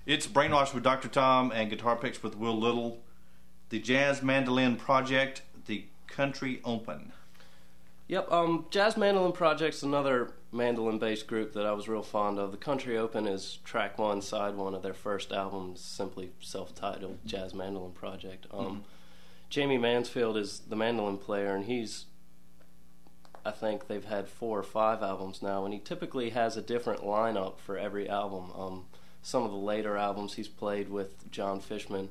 It's Brainwash with Dr. Tom and Guitar Picks with Will Little, the Jazz Mandolin Project, the Country Open. Yep, Jazz Mandolin Project's another mandolin-based group that I was real fond of. The Country Open is track one, side one of their first album, simply self-titled Jazz Mandolin Project. Jamie Masefield is the mandolin player, and I think they've had 4 or 5 albums now, and he typically has a different lineup for every album. Some of the later albums he's played with John Fishman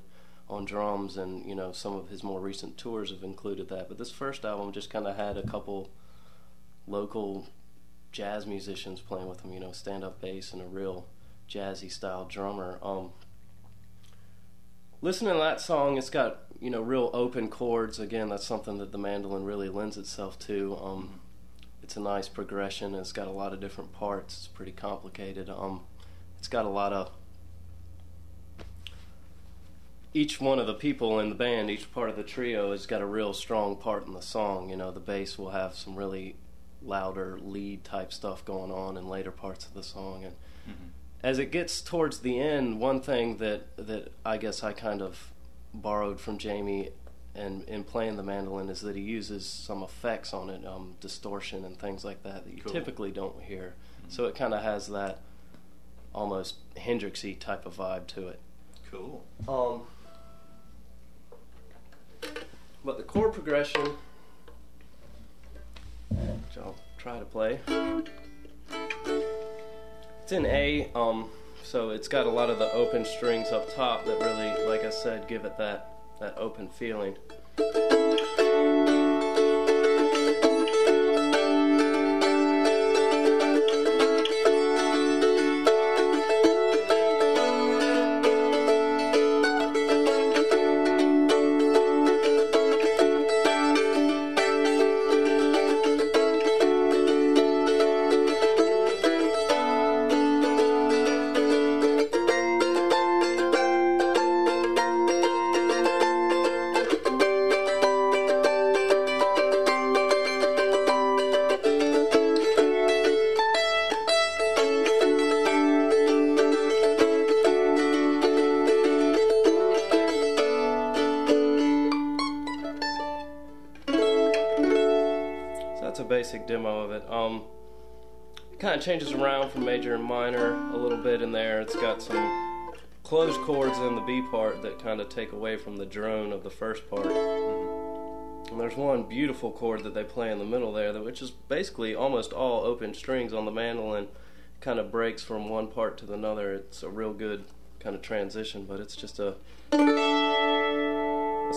on drums, and some of his more recent tours have included that. But this first album just kind of had a couple local jazz musicians playing with him, stand-up bass and a real jazzy style drummer. Listening to that song, it's got real open chords. Again, that's something that the mandolin really lends itself to. It's a nice progression, and it's got a lot of different parts. It's pretty complicated. It's got a lot of... Each one of the people in the band, each part of the trio, has got a real strong part in the song. The bass will have some really louder lead type stuff going on in later parts of the song. And as it gets towards the end, one thing that I guess I kind of borrowed from Jamie and in playing the mandolin is that he uses some effects on it, distortion and things like that you typically don't hear. So it kind of has that almost Hendrixy type of vibe to it. Cool. But the chord progression, which I'll try to play, it's in A, so it's got a lot of the open strings up top that really, like I said, give it that open feeling. That's a basic demo of it. It kind of changes around from major and minor a little bit in there. It's got some closed chords in the B part that kind of take away from the drone of the first part. And there's one beautiful chord that they play in the middle there, which is basically almost all open strings on the mandolin. Kind of breaks from one part to another. It's a real good kind of transition, but it's just a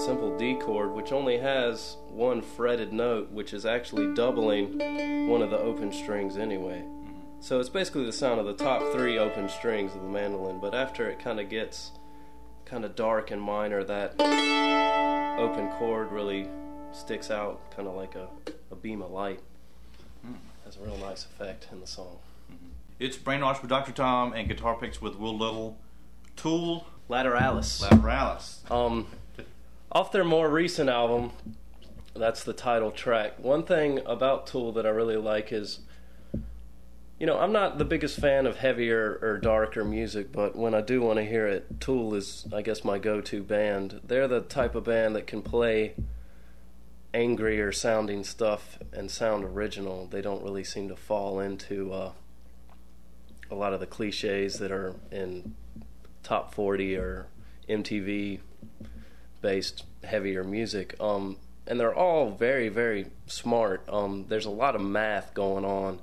simple D chord, which only has one fretted note, which is actually doubling one of the open strings anyway. So it's basically the sound of the top 3 open strings of the mandolin, but after it kind of gets kind of dark and minor, that open chord really sticks out kind of like a beam of light. Has a real nice effect in the song. It's Brainwash with Dr. Tom and Guitar Picks with Will Little. Tool, Lateralis. Off their more recent album, that's the title track. One thing about Tool that I really like is, I'm not the biggest fan of heavier or darker music, but when I do want to hear it, Tool is, I guess, my go-to band. They're the type of band that can play angrier sounding stuff and sound original. They don't really seem to fall into a lot of the cliches that are in top 40 or MTV based heavier music, and they're all very, very smart. There's a lot of math going on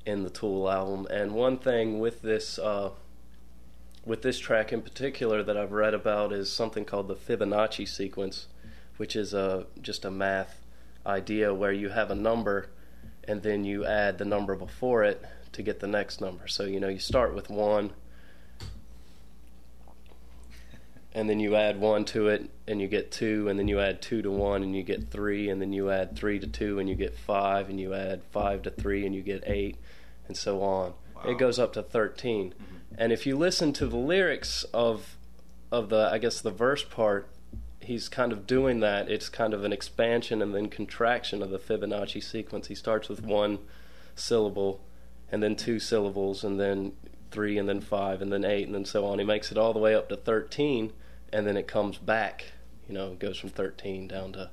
in the Tool album, and one thing with this track in particular that I've read about is something called the Fibonacci sequence, which is just a math idea where you have a number and then you add the number before it to get the next number. So you start with 1, and then you add 1 to it and you get 2, and then you add 2 to 1 and you get 3, and then you add 3 to 2 and you get 5, and you add 5 to 3 and you get 8, and so on. Wow. It goes up to 13. And if you listen to the lyrics of the, I guess, the verse part, he's kind of doing that. It's kind of an expansion and then contraction of the Fibonacci sequence. He starts with 1 syllable and then 2 syllables and then 3 and then 5 and then 8 and then so on. He makes it all the way up to 13, and then it comes back. It goes from 13 down to,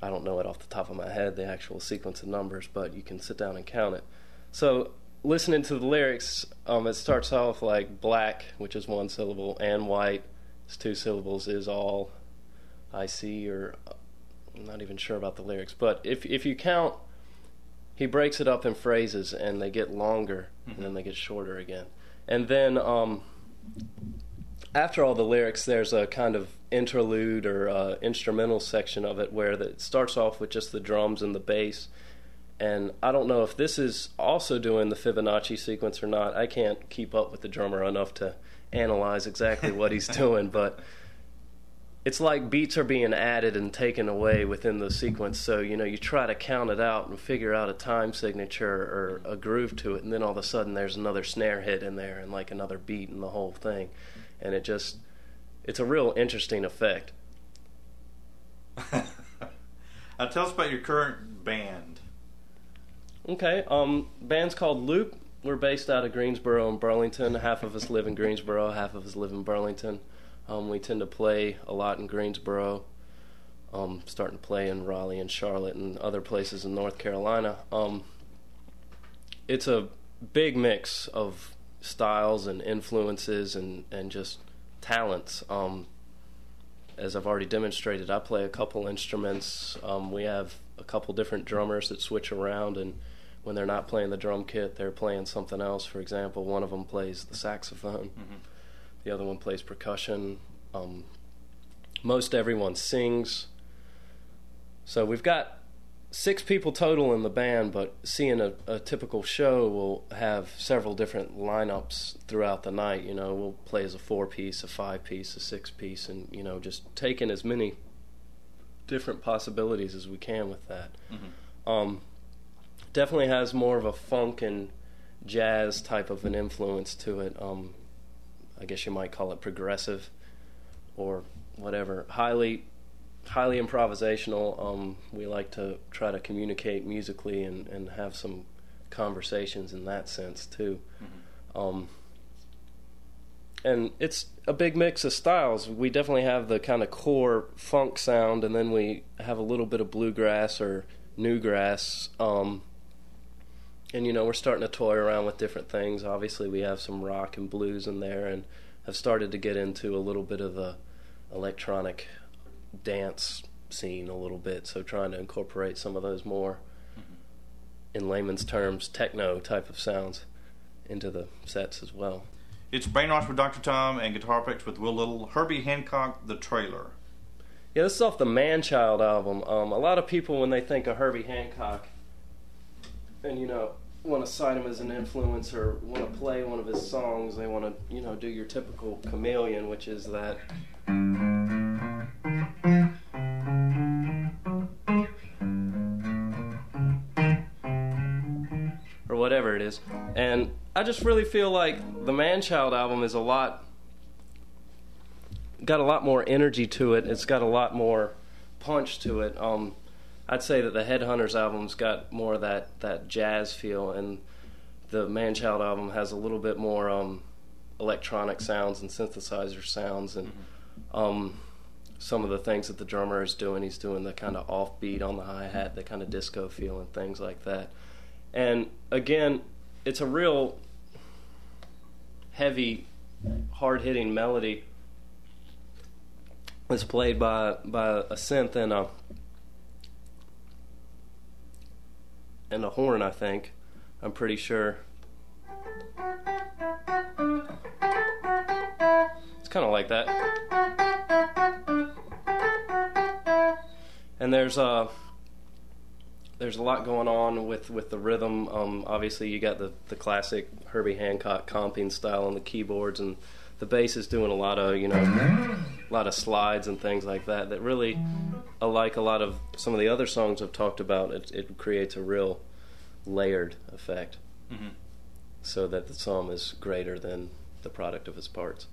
I don't know it off the top of my head, the actual sequence of numbers, but you can sit down and count it. So listening to the lyrics, it starts off like black, which is 1 syllable, and white is 2 syllables, is all I see, or I'm not even sure about the lyrics. But if you count, he breaks it up in phrases, and they get longer, and then they get shorter again. And then after all the lyrics, there's a kind of interlude or instrumental section of it where it starts off with just the drums and the bass. And I don't know if this is also doing the Fibonacci sequence or not. I can't keep up with the drummer enough to analyze exactly what he's doing, but it's like beats are being added and taken away within the sequence. So, you try to count it out and figure out a time signature or a groove to it, and then all of a sudden there's another snare hit in there and like another beat in the whole thing. And it's a real interesting effect. Tell us about your current band. Okay, band's called Loop. We're based out of Greensboro and Burlington. Half of us live in Greensboro, half of us live in Burlington. We tend to play a lot in Greensboro, starting to play in Raleigh and Charlotte and other places in North Carolina. It's a big mix of styles and influences and just talents. As I've already demonstrated, I play a couple instruments. We have a couple different drummers that switch around, and when they're not playing the drum kit, they're playing something else. For example, one of them plays the saxophone. The other one plays percussion. Most everyone sings. So we've got 6 people total in the band, but seeing a typical show will have several different lineups throughout the night. We'll play as a 4-piece, a 5-piece, a 6-piece, and, just taking as many different possibilities as we can with that. Definitely has more of a funk and jazz type of an influence to it. I guess you might call it progressive or whatever. Highly improvisational. We like to try to communicate musically and have some conversations in that sense too. And it's a big mix of styles. We definitely have the kind of core funk sound, and then we have a little bit of bluegrass or newgrass. And we're starting to toy around with different things. Obviously we have some rock and blues in there, and have started to get into a little bit of the electronic dance scene a little bit, so trying to incorporate some of those more, in layman's terms, techno type of sounds into the sets as well. It's Brainwash with Dr. Tom and Guitar Picks with Will Little. Herbie Hancock, The Trailer. Yeah, this is off the Man-Child album. A lot of people, when they think of Herbie Hancock and, want to cite him as an influence or want to play one of his songs, they want to, do your typical chameleon, which is that... or whatever it is. And I just really feel like the Man-Child album is got a lot more energy to it. It's got a lot more punch to it. I'd say that the Headhunters album's got more of that jazz feel, and the Man-Child album has a little bit more electronic sounds and synthesizer sounds, and some of the things that the drummer is doing. He's doing the kind of offbeat on the hi-hat, the kind of disco feel and things like that. And again, it's a real heavy, hard-hitting melody. It's played by a synth and a horn, I think. I'm pretty sure. It's kind of like that. And there's a lot going on with the rhythm. Obviously, you got the classic Herbie Hancock comping style on the keyboards, and the bass is doing a lot of slides and things like that. That really, like a lot of some of the other songs I've talked about, it creates a real layered effect, so that the song is greater than the product of its parts.